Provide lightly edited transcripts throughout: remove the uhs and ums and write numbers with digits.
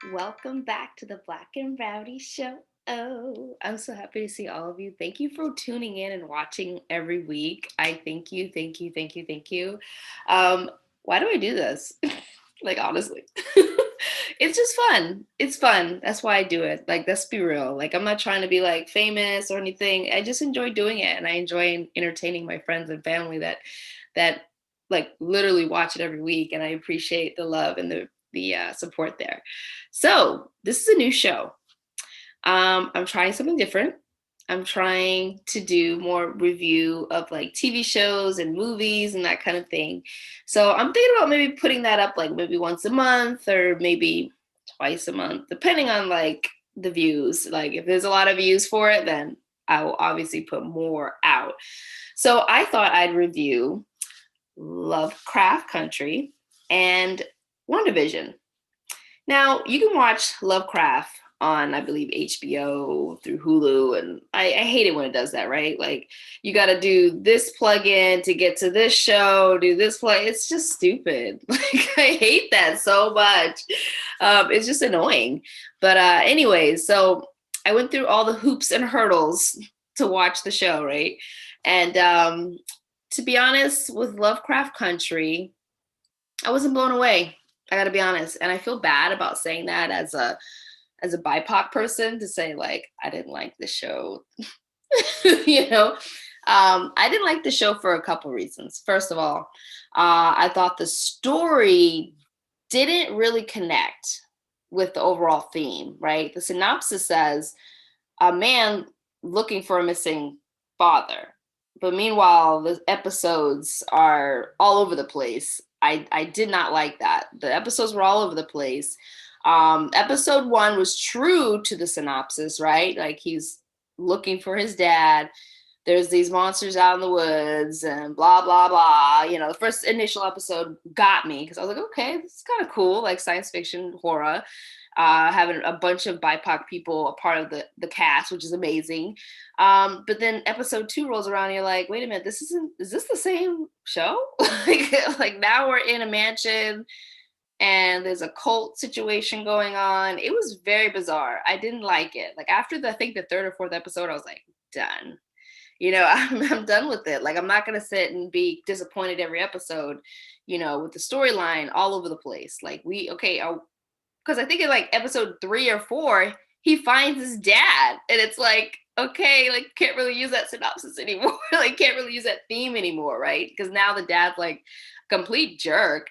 Welcome back to the Black and Rowdy Show. Oh, I'm so happy to see all of you. Thank you for tuning in and watching every week. I thank you, thank you, thank you, thank you. Why do I do this? Like, honestly, it's just fun. It's fun. That's why I do it. Like, let's be real. Like, I'm not trying to be like famous or anything. I just enjoy doing it, and I enjoy entertaining my friends and family that like literally watch it every week, and I appreciate the love and the support there. So this is a new show. I'm trying something different. I'm trying to do more review of like TV shows and movies and that kind of thing. So I'm thinking about maybe putting that up like maybe once a month or maybe twice a month, depending on like the views. Like if there's a lot of views for it, then I will obviously put more out. So I thought I'd review Lovecraft Country and WandaVision. Now, you can watch Lovecraft on, I believe, HBO through Hulu. And I hate it when it does that, right? Like, you got to do this plugin to get to this show, do this play. It's just stupid. Like, I hate that so much. It's just annoying. But, anyways, so I went through all the hoops and hurdles to watch the show, right? And to be honest, with Lovecraft Country, I wasn't blown away. I got to be honest, and I feel bad about saying that as a BIPOC person to say like I didn't like the show. you know, I didn't like the show for a couple reasons. First of all, I thought the story didn't really connect with the overall theme. Right, the synopsis says a man looking for a missing father. But meanwhile, the episodes are all over the place. I did not like that. The episodes were all over the place. Episode one was true to the synopsis, right? Like he's looking for his dad. There's these monsters out in the woods and blah, blah, blah. You know, the first initial episode got me because I was like, okay, this is kind of cool, like science fiction horror. Having a bunch of BIPOC people a part of the cast, which is amazing. But then episode two rolls around and you're like, wait a minute, is this the same show? like now we're in a mansion and there's a cult situation going on. It was very bizarre. I didn't like it. Like after I think the third or fourth episode, I was like, done. I'm done with it. Like I'm not gonna sit and be disappointed every episode, with the storyline all over the place. Like because I think in like episode 3 or 4, he finds his dad, and it's like, okay, like can't really use that synopsis anymore. Like can't really use that theme anymore, right? Because now the dad's like complete jerk,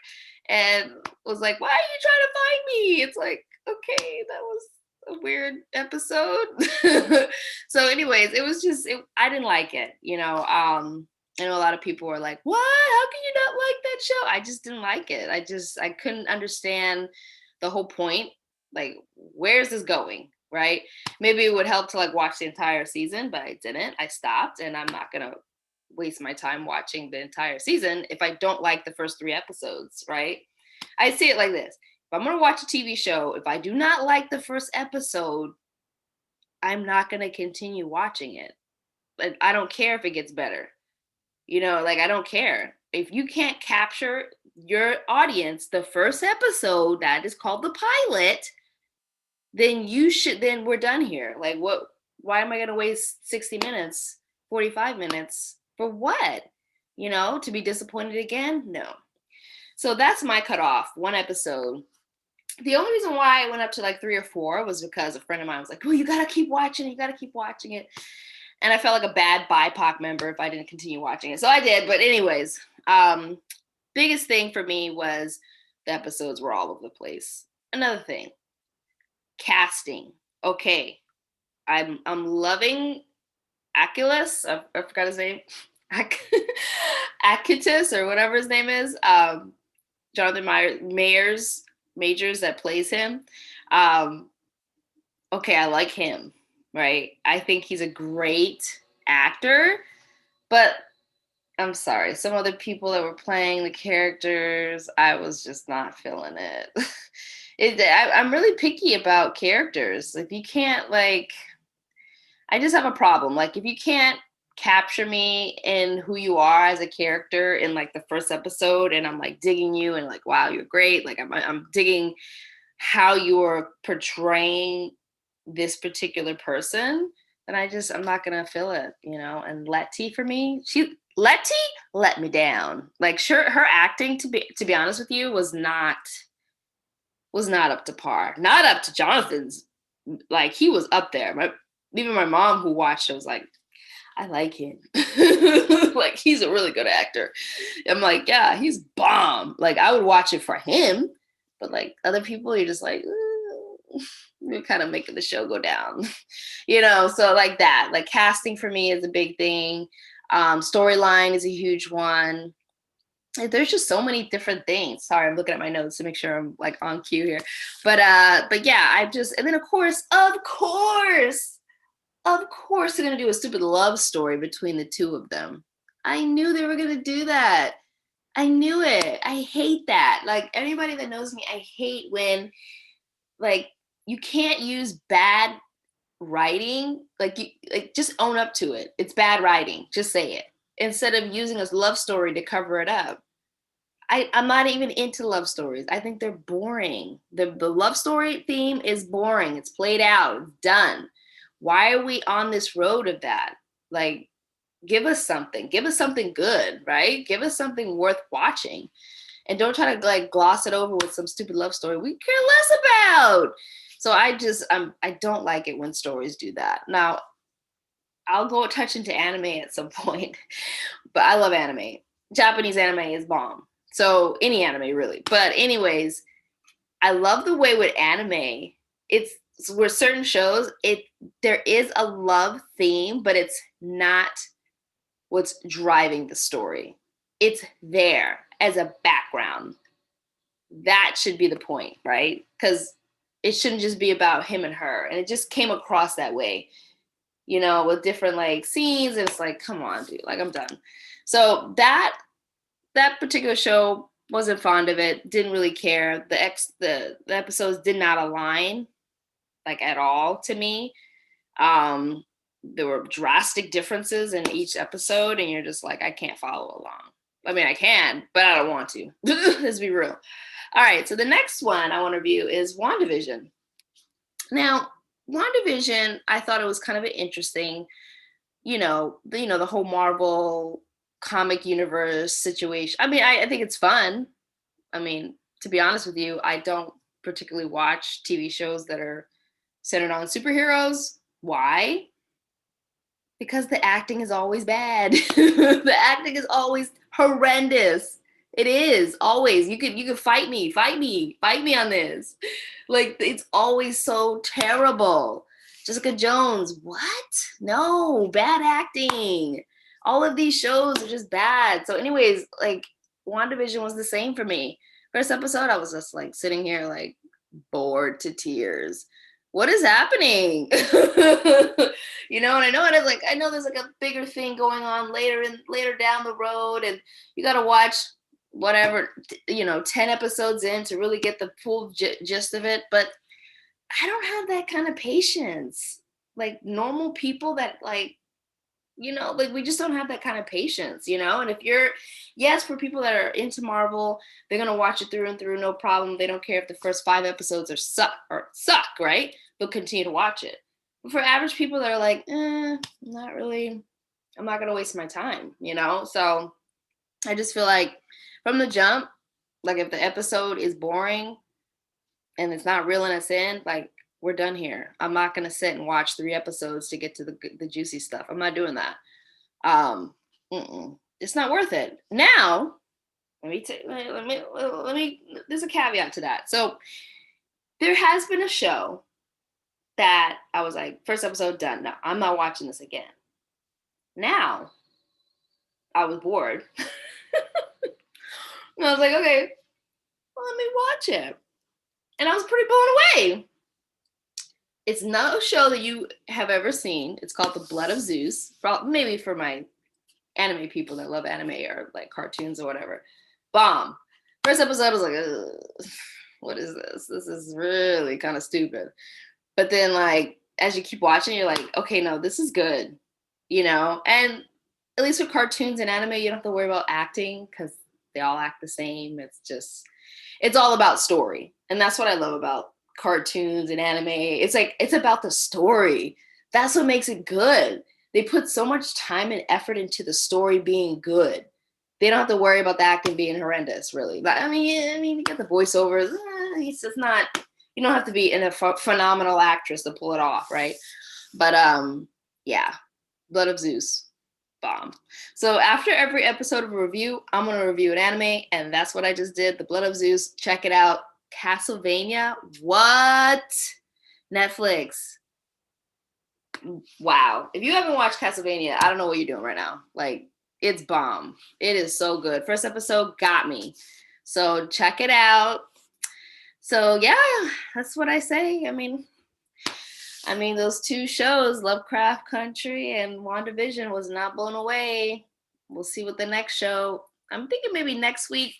and was like, why are you trying to find me? It's like, okay, that was a weird episode. So, anyways, it was I didn't like it. I know a lot of people were like, what? How can you not like that show? I just didn't like it. I couldn't understand the whole point. Like, where's this going? Right? Maybe it would help to like watch the entire season, but I didn't. I stopped, and I'm not gonna waste my time watching the entire season if I don't like the first 3 episodes, right? I see it like this. If I'm gonna watch a TV show, if I do not like the first episode, I'm not gonna continue watching it. But I don't care if it gets better. Like I don't care. If you can't capture your audience the first episode that is called the pilot, then we're done here. Like why am I gonna waste 60 minutes, 45 minutes for what? To be disappointed again? No. So that's my cutoff, 1 episode. The only reason why I went up to like 3 or 4 was because a friend of mine was like, oh, you gotta keep watching it, you gotta keep watching it. And I felt like a bad BIPOC member if I didn't continue watching it. So I did. But anyways, biggest thing for me was the episodes were all over the place. Another thing, casting. Okay, I'm loving Aculus. I forgot his name. Acutus or whatever his name is. Jonathan Majors that plays him. Okay, I like him, right? I think he's a great actor, but I'm sorry, some other people that were playing the characters, I was just not feeling it. I'm really picky about characters. If you can't I just have a problem. Like if you can't capture me in who you are as a character in like the first episode, and I'm like digging you and like, wow, you're great. Like I'm digging how you're portraying this particular person, then I'm not gonna feel it, you know. And Letty for me, Letty let me down. Like, sure, her acting, to be honest with you, was not up to par. Not up to Jonathan's. Like, he was up there. Even my mom who watched it was like, I like him. Like, he's a really good actor. I'm like, yeah, he's bomb. Like, I would watch it for him, but like other people, you're just like, you're kind of making the show go down, you know? So like that, like casting for me is a big thing. Storyline is a huge one. There's just so many different things. Sorry, I'm looking at my notes to make sure I'm like on cue here. But yeah, and then of course, they're gonna do a stupid love story between the two of them. I knew they were gonna do that. I knew it. I hate that. Like, anybody that knows me, I hate when, like, you can't use bad writing. Like, just own up to it. It's bad writing. Just say it instead of using a love story to cover it up. I'm not even into love stories. I think they're boring. The love story theme is boring. It's played out. It's done. Why are we on this road of that? Like, give us something. Give us something good, right? Give us something worth watching. And don't try to like gloss it over with some stupid love story we care less about. So I don't like it when stories do that. Now, I'll go touch into anime at some point, but I love anime. Japanese anime is bomb. So any anime really. But anyways, I love the way with anime, it's where certain shows, there is a love theme, but it's not what's driving the story. It's there as a background. That should be the point, right? Because it shouldn't just be about him and her. And it just came across that way, you know, with different like scenes. And it's like, come on, dude, like, I'm done. So that particular show, wasn't fond of it, didn't really care. The episodes did not align like at all to me. There were drastic differences in each episode, and you're just like, I can't follow along. I mean, I can, but I don't want to. Let's be real. All right, so the next one I want to review is WandaVision. Now, WandaVision, I thought it was kind of an interesting, the whole Marvel comic universe situation. I mean, I think it's fun. I mean, to be honest with you, I don't particularly watch TV shows that are centered on superheroes. Why? Because the acting is always bad. The acting is always horrendous. It is always. You could fight me on this. Like, it's always so terrible. Jessica Jones, what? No, bad acting. All of these shows are just bad. So anyways, like, WandaVision was the same for me. First episode, I was just like sitting here like bored to tears. What is happening? And I know I know there's like a bigger thing going on later down the road, and you got to watch whatever 10 episodes in to really get the full gist of it. But I don't have that kind of patience. Like, normal people that like we just don't have that kind of patience, and yes, for people that are into Marvel, they're going to watch it through and through, no problem. They don't care if the first 5 episodes suck, right? They'll continue to watch it. But for average people that are like, not really, I'm not going to waste my time, So I just feel like from the jump, like, if the episode is boring and it's not reeling us in, like, we're done here. I'm not going to sit and watch 3 episodes to get to the juicy stuff. I'm not doing that. It's not worth it. Now, let me, there's a caveat to that. So there has been a show that I was like, first episode done. No, I'm not watching this again. Now, I was bored. And I was like, okay, well, let me watch it. And I was pretty blown away. It's no show that you have ever seen. It's called The Blood of Zeus. Maybe for my anime people that love anime or like cartoons or whatever. Bomb. First episode, I was like, ugh, what is this? This is really kind of stupid. But then, like, as you keep watching, you're like, okay, no, this is good. And at least with cartoons and anime, you don't have to worry about acting because they all act the same. It's just, it's all about story. And that's what I love about cartoons and anime. It's like, it's about the story. That's what makes it good. They put so much time and effort into the story being good. They don't have to worry about the acting being horrendous, really. But I mean, you get the voiceovers. It's just not. You don't have to be a phenomenal actress to pull it off, right? But yeah, Blood of Zeus, bomb. So after every episode of a review, I'm gonna review an anime, and that's what I just did. The Blood of Zeus. Check it out. Castlevania. What? Netflix. Wow. If you haven't watched Castlevania, I don't know what you're doing right now. Like, it's bomb. It is so good. First episode got me. So check it out. So yeah, that's what I say. I mean, those two shows, Lovecraft Country and WandaVision, was not blown away. We'll see what the next show. I'm thinking maybe next week.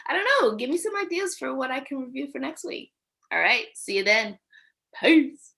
I don't know. Give me some ideas for what I can review for next week. All right. See you then. Peace.